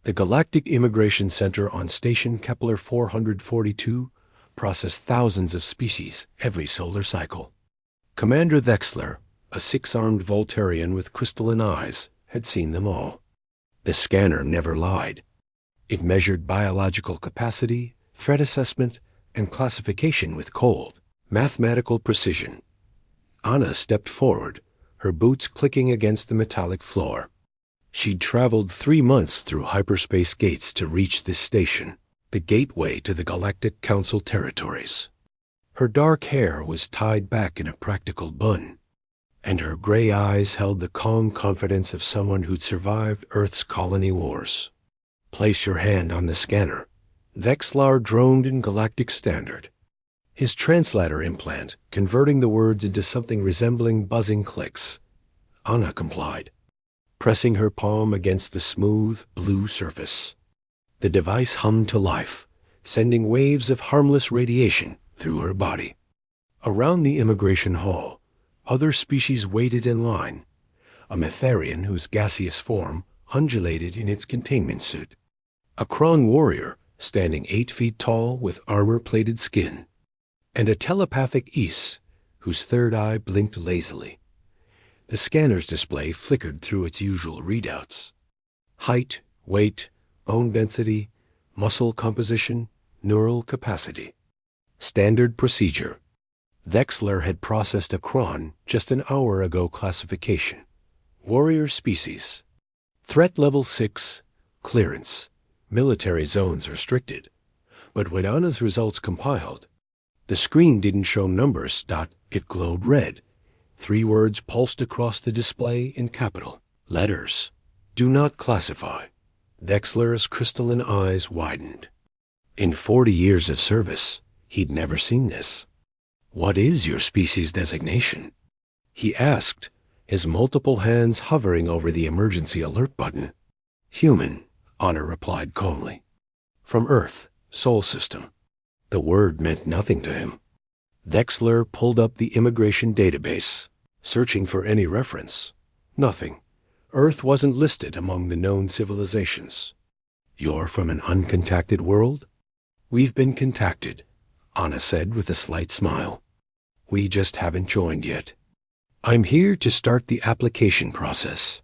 The Galactic Immigration Center on Station Kepler 442 processed thousands of species every solar cycle. Commander Wexler, a six-armed Voltarian with crystalline eyes, had seen them all. The scanner never lied. It measured biological capacity, threat assessment, and classification with cold, mathematical precision. Anna stepped forward, her boots clicking against the metallic floor. She'd traveled 3 months through hyperspace gates to reach this station, the gateway to the Galactic Council territories. Her dark hair was tied back in a practical bun, and her gray eyes held the calm confidence of someone who'd survived Earth's colony wars. Place your hand on the scanner. Wexler droned in Galactic Standard, his translator implant converting the words into something resembling buzzing clicks. Anna complied, pressing her palm against the smooth, blue surface. The device hummed to life, sending waves of harmless radiation through her body. Around the immigration hall, other species waited in line. A Metharian whose gaseous form undulated in its containment suit. A Kron warrior standing 8 feet tall with armor-plated skin. And a telepathic Ys whose third eye blinked lazily. The scanner's display flickered through its usual readouts. Height, weight, bone density, muscle composition, neural capacity. Standard procedure. Wexler had processed a Kron just an hour ago. Classification. Warrior species. Threat level 6. Clearance. Military zones restricted. But when Anna's results compiled, the screen didn't show numbers. It glowed red. 3 words pulsed across the display in capital letters. Do not classify. Wexler's crystalline eyes widened. In 40 years of service, he'd never seen this. What is your species designation? He asked, his multiple hands hovering over the emergency alert button. Human, Anna replied calmly. From Earth, Sol System. The word meant nothing to him. Wexler pulled up the immigration database, searching for any reference. Nothing. Earth wasn't listed among the known civilizations. You're from an uncontacted world? We've been contacted, Anna said with a slight smile. We just haven't joined yet. I'm here to start the application process.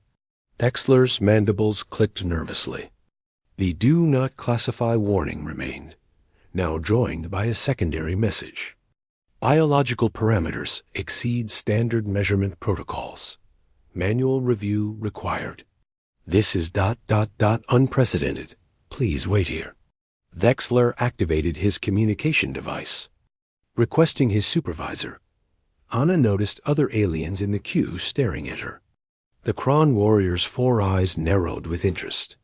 Wexler's mandibles clicked nervously. The do not classify warning remained, now joined by a secondary message. Biological parameters exceed standard measurement protocols. Manual review required. This is ... unprecedented. Please wait here. Wexler activated his communication device. Requesting his supervisor, Anna noticed other aliens in the queue staring at her. The Kron warrior's 4 eyes narrowed with interest.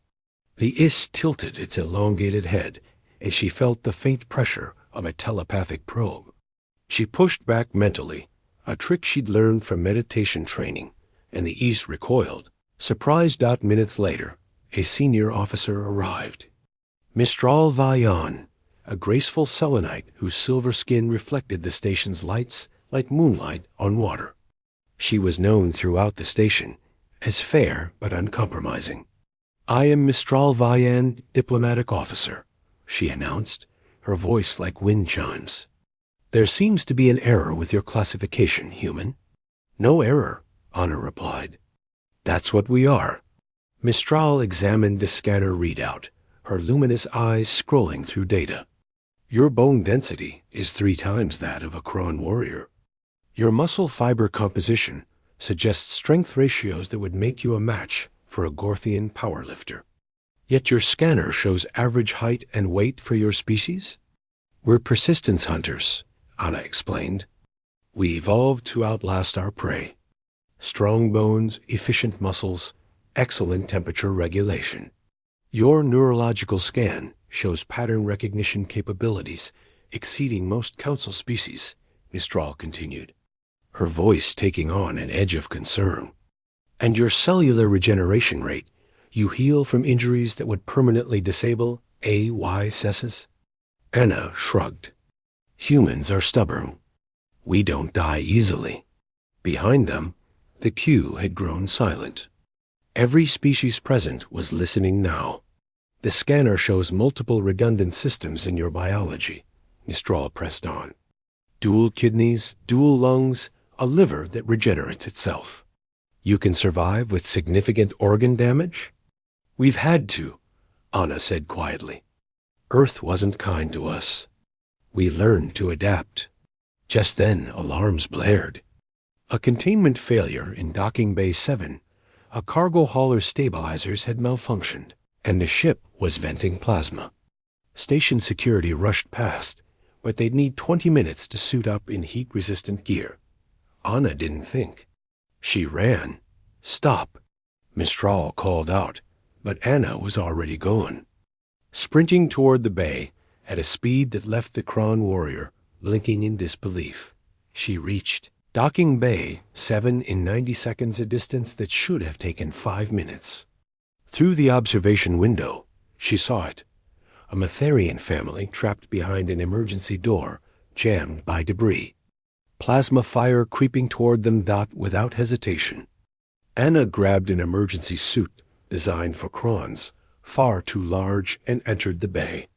The Ys tilted its elongated head as she felt the faint pressure of a telepathic probe. She pushed back mentally, a trick she'd learned from meditation training, and the Ys recoiled. Surprised. Minutes later, a senior officer arrived. Mistral Vaillant, a graceful selenite whose silver skin reflected the station's lights like moonlight on water. She was known throughout the station as fair but uncompromising. I am Mistral Vaillant, diplomatic officer, she announced, her voice like wind chimes. There seems to be an error with your classification, human. No error, Anna replied. That's what we are. Mistral examined the scanner readout, her luminous eyes scrolling through data. Your bone density is 3 times that of a Kron warrior. Your muscle fiber composition suggests strength ratios that would make you a match for a Gorthian powerlifter. Yet your scanner shows average height and weight for your species? We're persistence hunters, Anna explained. We evolved to outlast our prey. Strong bones, efficient muscles, excellent temperature regulation. Your neurological scan shows pattern recognition capabilities exceeding most council species, Mistral continued, her voice taking on an edge of concern. And your cellular regeneration rate, you heal from injuries that would permanently disable AY-cesses? Anna shrugged. Humans are stubborn. We don't die easily. Behind them, the queue had grown silent. Every species present was listening now. The scanner shows multiple redundant systems in your biology, Mistral pressed on. Dual kidneys, dual lungs, a liver that regenerates itself. You can survive with significant organ damage? We've had to, Anna said quietly. Earth wasn't kind to us. We learned to adapt. Just then, alarms blared. A containment failure in Docking Bay 7. A cargo hauler's stabilizers had malfunctioned, and the ship was venting plasma. Station security rushed past, but they'd need 20 minutes to suit up in heat-resistant gear. Anna didn't think. She ran. Stop. Mistral called out, but Anna was already gone. Sprinting toward the bay, at a speed that left the Kron warrior blinking in disbelief, she reached Docking Bay 7 in 90 seconds, a distance that should have taken 5 minutes. Through the observation window, she saw it. A Metherian family trapped behind an emergency door, jammed by debris. Plasma fire creeping toward them without hesitation. Anna grabbed an emergency suit designed for Krons, far too large, and entered the bay.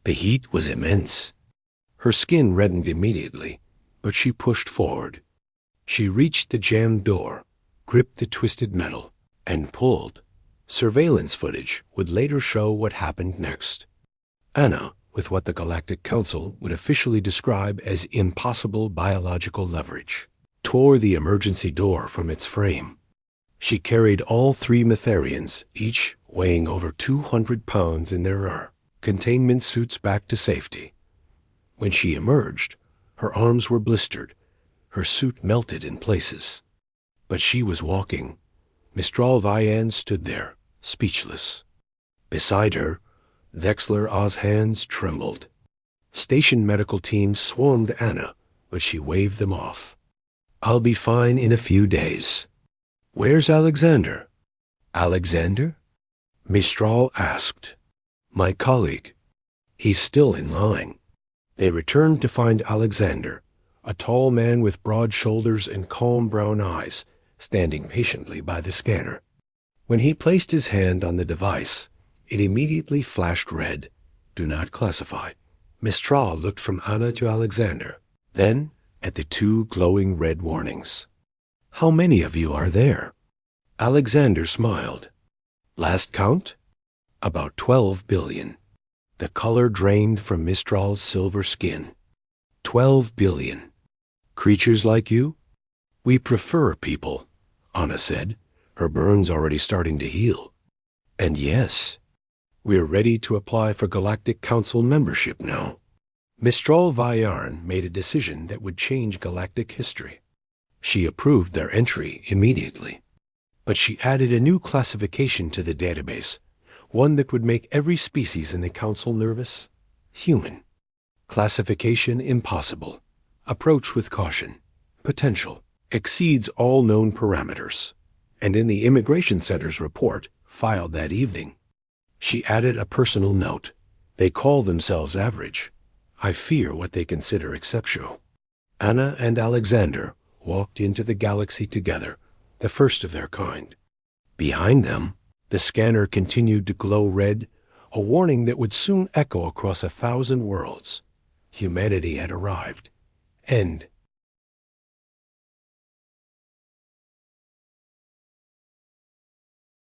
The heat was immense. Her skin reddened immediately, but she pushed forward. She reached the jammed door, gripped the twisted metal, and pulled. Surveillance footage would later show what happened next. Anna, with what the Galactic Council would officially describe as impossible biological leverage, tore the emergency door from its frame. She carried all 3 Metherians, each weighing over 200 pounds, in their containment suits back to safety. When she emerged, her arms were blistered, her suit melted in places. But she was walking. Mistral Vian stood there, speechless. Beside her, Vexler Oz's hands trembled. Station medical teams swarmed Anna, but she waved them off. I'll be fine in a few days. Where's Alexander? Alexander? Mistral asked. My colleague. He's still in line. They returned to find Alexander, a tall man with broad shoulders and calm brown eyes, standing patiently by the scanner. When he placed his hand on the device, it immediately flashed red. Do not classify. Mistral looked from Anna to Alexander, then at the 2 glowing red warnings. How many of you are there? Alexander smiled. Last count? About 12 billion. The color drained from Mistral's silver skin. 12 billion. Creatures like you? We prefer people, Anna said, her burns already starting to heal. And yes, we're ready to apply for Galactic Council membership now. Mistral Vyarn made a decision that would change galactic history. She approved their entry immediately. But she added a new classification to the database, one that would make every species in the Council nervous. Human. Classification impossible. Approach with caution. Potential. Exceeds all known parameters. And in the Immigration Center's report, filed that evening, she added a personal note. They call themselves average. I fear what they consider exceptional. Anna and Alexander walked into the galaxy together, the first of their kind. Behind them, the scanner continued to glow red, a warning that would soon echo across 1,000 worlds. Humanity had arrived. End.